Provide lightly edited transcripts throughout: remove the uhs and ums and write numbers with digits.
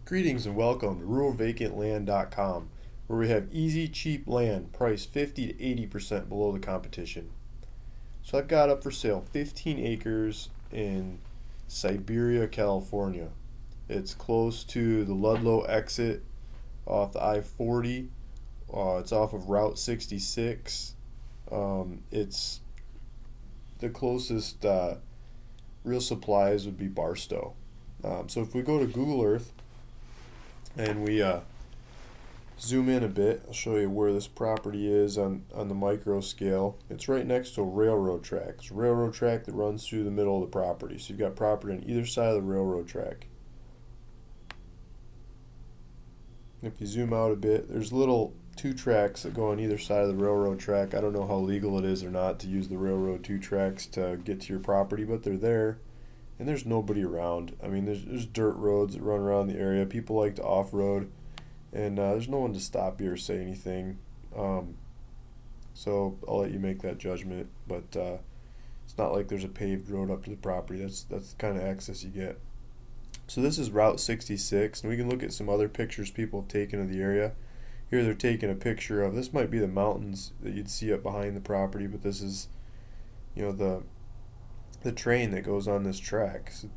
Greetings and welcome to ruralvacantland.com, where we have easy, cheap land priced 50 to 80% below the competition. So I've got up for sale 15 acres in Siberia, California. It's close to the Ludlow exit off the I-40. It's off of Route 66. It's the closest real supplies would be Barstow. So if we go to Google Earth and we zoom in a bit, I'll show you where this property is on the micro scale. It's right next to a railroad track. It's a railroad track that runs through the middle of the property. So you've got property on either side of the railroad track. If you zoom out a bit, there's little two tracks that go on either side of the railroad track. I don't know how legal it is or not to use the railroad two tracks to get to your property, but they're there. And there's nobody around. I mean, there's dirt roads that run around the area. People like to off-road, and there's no one to stop you or say anything. So I'll let you make that judgment. But it's not like there's a paved road up to the property. That's the kind of access you get. So this is Route 66, and we can look at some other pictures people have taken of the area. Here they're taking a picture of, this might be the mountains that you'd see up behind the property, but this is, the train that goes on this track. So,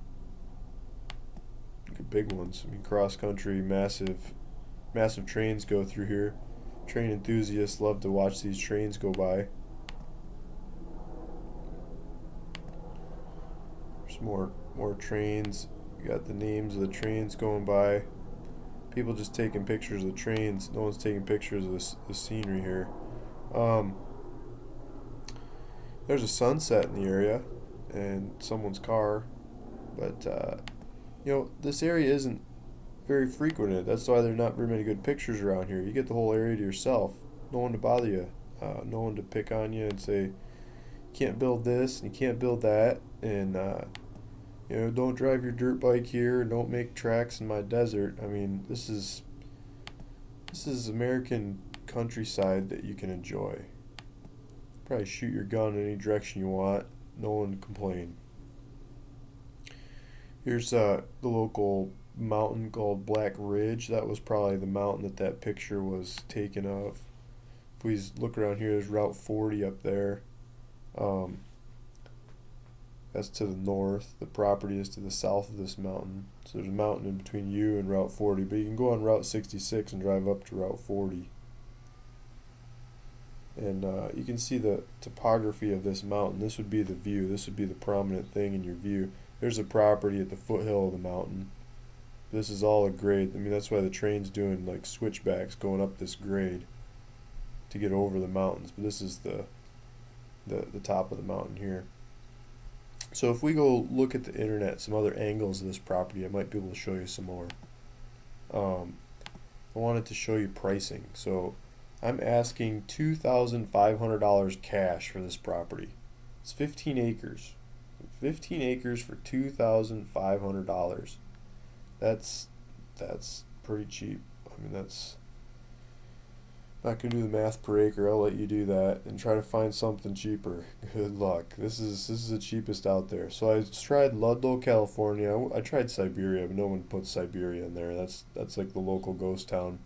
big ones. I mean, cross country, massive trains go through here. Train enthusiasts love to watch these trains go by. There's more trains. You got the names of the trains going by. People just taking pictures of the trains. No one's taking pictures of the scenery here. There's a sunset in the area and someone's car, but this area isn't very frequented. That's why there's not very many good pictures around here. You get the whole area to yourself. No one to bother you. No one to pick on you and say, you can't build this and you can't build that, and don't drive your dirt bike here, don't make tracks in my desert. I mean, this is American countryside that you can enjoy. Probably shoot your gun in any direction you want. No one complain. Here's the local mountain called Black Ridge. That was probably the mountain that picture was taken of. If we look around here, there's Route 40 up there. That's to the north. The property is to the south of this mountain. So there's a mountain in between you and Route 40, but you can go on Route 66 and drive up to Route 40. And you can see the topography of this mountain. This would be the view. This would be the prominent thing in your view. There's a property at the foothill of the mountain. This is all a grade. I mean, that's why the train's doing like switchbacks going up this grade to get over the mountains. But this is the top of the mountain here. So if we go look at the internet, some other angles of this property, I might be able to show you some more. I wanted to show you pricing. So I'm asking $2,500 cash for this property. It's 15 acres. 15 acres for $2,500. That's pretty cheap. I mean, that's not gonna do the math per acre. I'll let you do that and try to find something cheaper. Good luck. This is the cheapest out there. So I tried Ludlow, California. I tried Siberia, but no one puts Siberia in there. That's like the local ghost town.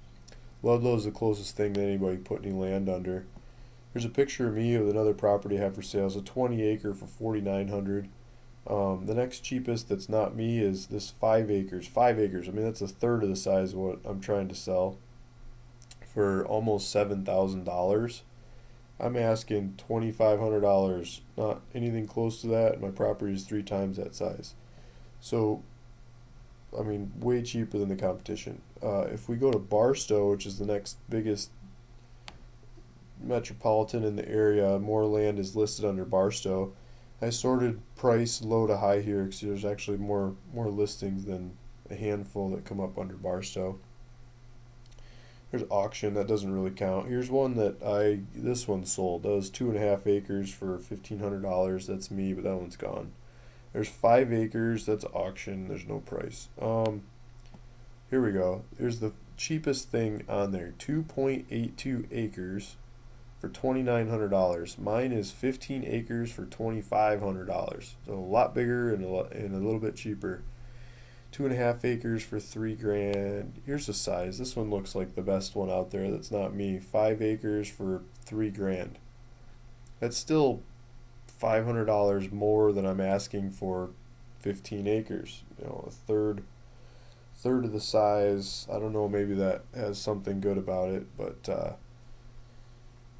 Ludlow is the closest thing that anybody put any land under. Here's a picture of me with another property I have for sale. It's a 20 acre for $4,900. The next cheapest that's not me is this 5 acres. 5 acres. I mean, that's a third of the size of what I'm trying to sell for almost $7,000. I'm asking $2,500. Not anything close to that. My property is 3 times that size. So, I mean, way cheaper than the competition. If we go to Barstow, which is the next biggest metropolitan in the area, more land is listed under Barstow. I sorted price low to high here because there's actually more listings than a handful that come up under Barstow. There's auction, that doesn't really count. Here's one this one sold. That was 2.5 acres for $1,500. That's me, but that one's gone. There's 5 acres, that's auction, there's no price. Here we go. Here's the cheapest thing on there, 2.82 acres for $2,900. Mine is 15 acres for $2,500. So a lot bigger and a little bit cheaper. 2.5 acres for $3,000. Here's the size. This one looks like the best one out there. That's not me. 5 acres for $3,000. That's still $500 more than I'm asking for 15 acres. A third of the size. I don't know. Maybe that has something good about it, but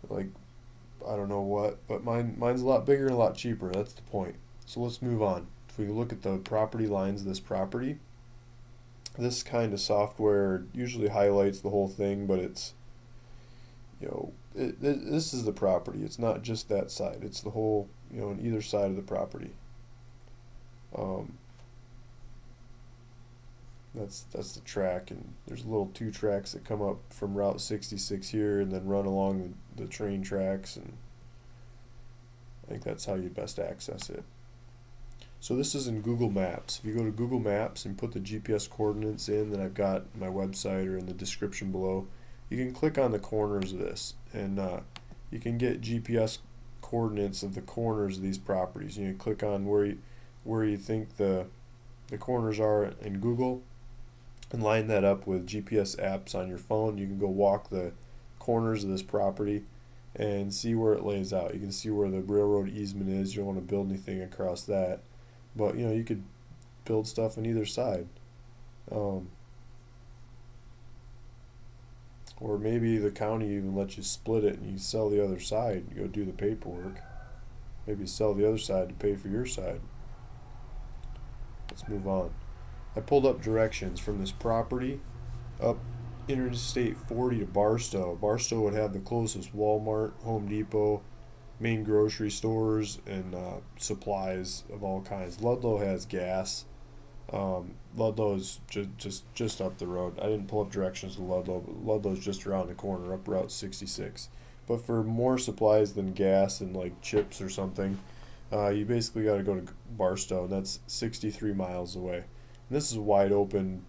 like I don't know what. But mine's a lot bigger and a lot cheaper. That's the point. So let's move on. If we look at the property lines of this property, this kind of software usually highlights the whole thing, but it's this is the property. It's not just that side. It's the whole on either side of the property. Um, that's the track, and there's little 2 tracks that come up from Route 66 here, and then run along the train tracks, and I think that's how you best access it. So this is in Google Maps. If you go to Google Maps and put the GPS coordinates in that I've got on my website or in the description below, you can click on the corners of this, and you can get GPS coordinates of the corners of these properties. You can click on where you think the corners are in Google, and line that up with GPS apps on your phone. You can go walk the corners of this property and see where it lays out. You can see where the railroad easement is. You don't want to build anything across that, but you could build stuff on either side. Or maybe the county even lets you split it and you sell the other side. You go do the paperwork. Maybe sell the other side to pay for your side. Let's move on. I pulled up directions from this property up Interstate 40 to Barstow. Barstow would have the closest Walmart, Home Depot, main grocery stores, and supplies of all kinds. Ludlow has gas. Ludlow is just up the road. I didn't pull up directions to Ludlow, but Ludlow's just around the corner, up Route 66. But for more supplies than gas and like chips or something, you basically got to go to Barstow, and that's 63 miles away. And this is wide open.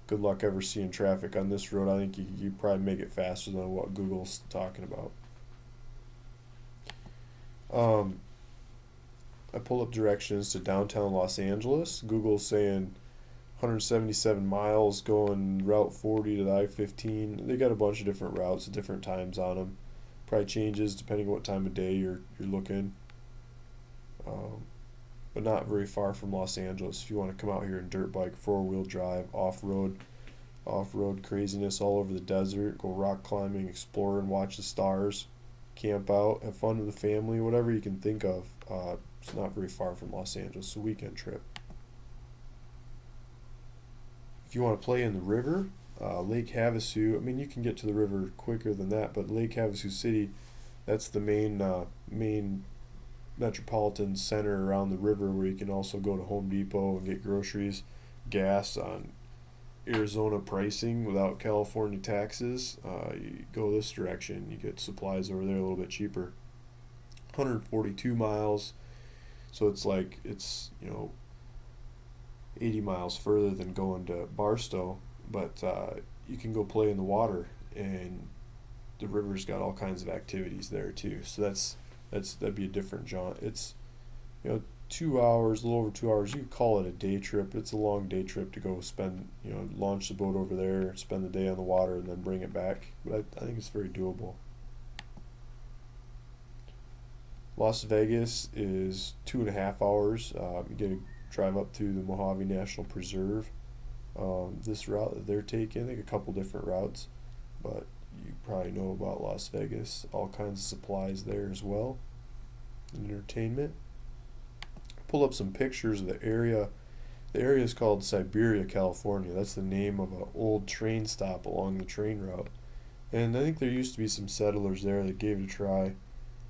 Good luck ever seeing traffic on this road. I think you probably make it faster than what Google's talking about. I pulled up directions to downtown Los Angeles. Google's saying 177 miles going Route 40 to the I-15. They got a bunch of different routes at different times on them. Probably changes depending on what time of day you're looking. But not very far from Los Angeles. If you want to come out here and dirt bike, 4-wheel drive, off-road craziness all over the desert, go rock climbing, explore and watch the stars, camp out, have fun with the family, whatever you can think of. It's not very far from Los Angeles. It's a weekend trip. If you want to play in the river, Lake Havasu, you can get to the river quicker than that, but Lake Havasu City, that's the main metropolitan center around the river, where you can also go to Home Depot and get groceries, gas on Arizona pricing without California taxes. You go this direction, you get supplies over there a little bit cheaper. 142 miles, so it's 80 miles further than going to Barstow, but you can go play in the water, and the river's got all kinds of activities there too. So that'd be a different jaunt. It's 2 hours, a little over 2 hours. You could call it a day trip. It's a long day trip to go spend, launch the boat over there, spend the day on the water, and then bring it back. But I think it's very doable. Las Vegas is 2.5 hours. You get to drive up through the Mojave National Preserve. This route that they're taking, I think a couple different routes, but you probably know about Las Vegas. All kinds of supplies there as well. Entertainment. Pull up some pictures of the area. The area is called Siberia, California. That's the name of an old train stop along the train route. And I think there used to be some settlers there that gave it a try.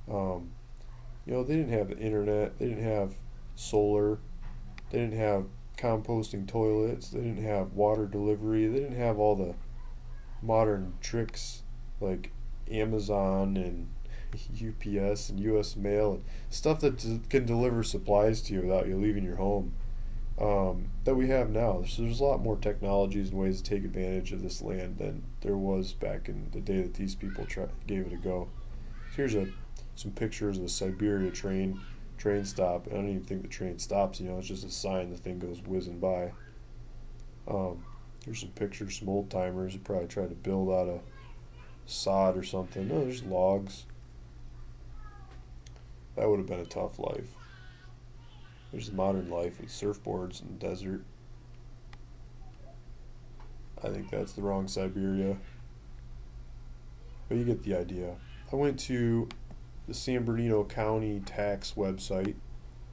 They didn't have the internet. They didn't have solar. They didn't have composting toilets. They didn't have water delivery. They didn't have all the modern tricks like Amazon and UPS and US Mail and stuff that can deliver supplies to you without you leaving your home, that we have now. So there's a lot more technologies and ways to take advantage of this land than there was back in the day that these people gave it a go. So here's some pictures of the Siberia train stop. I don't even think the train stops, it's just a sign. The thing goes whizzing by. Here's some pictures, some old timers who probably tried to build out of sod or something. No, there's logs. That would have been a tough life. There's modern life with surfboards in the desert. I think that's the wrong Siberia, but you get the idea. I went to the San Bernardino County tax website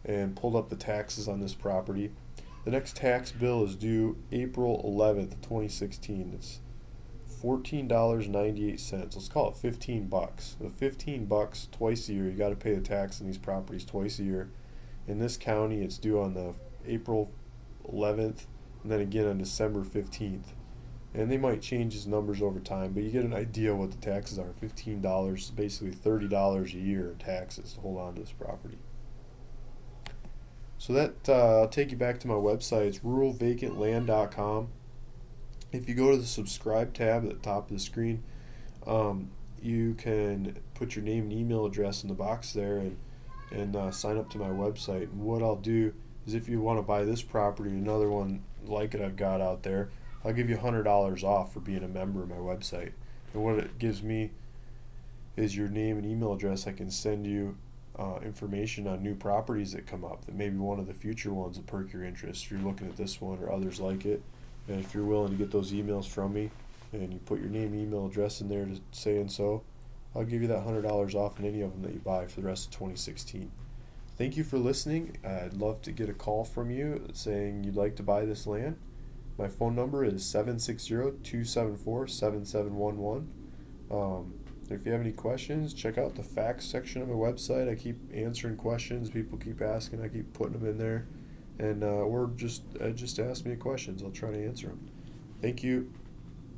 and pulled up the taxes on this property. The next tax bill is due April 11th, 2016. It's $14.98. Let's call it $15. The $15 twice a year. You got to pay the tax on these properties twice a year. In this county, it's due on the April 11th, and then again on December 15th. And they might change these numbers over time, but you get an idea what the taxes are. $15 is basically $30 a year in taxes to hold on to this property. So that I'll take you back to my website. It's ruralvacantland.com. If you go to the subscribe tab at the top of the screen, you can put your name and email address in the box there and sign up to my website. And what I'll do is if you want to buy this property, another one like it I've got out there, I'll give you $100 off for being a member of my website. And what it gives me is your name and email address. I can send you information on new properties that come up that maybe one of the future ones will perk your interest. If you're looking at this one or others like it, and if you're willing to get those emails from me and you put your name and email address in there to saying so, I'll give you that $100 off in any of them that you buy for the rest of 2016. Thank you for listening. I'd love to get a call from you saying you'd like to buy this land. My phone number is 760-274-7711. If you have any questions, check out the facts section of my website. I keep answering questions. People keep asking. I keep putting them in there. And or just ask me questions. I'll try to answer them. Thank you.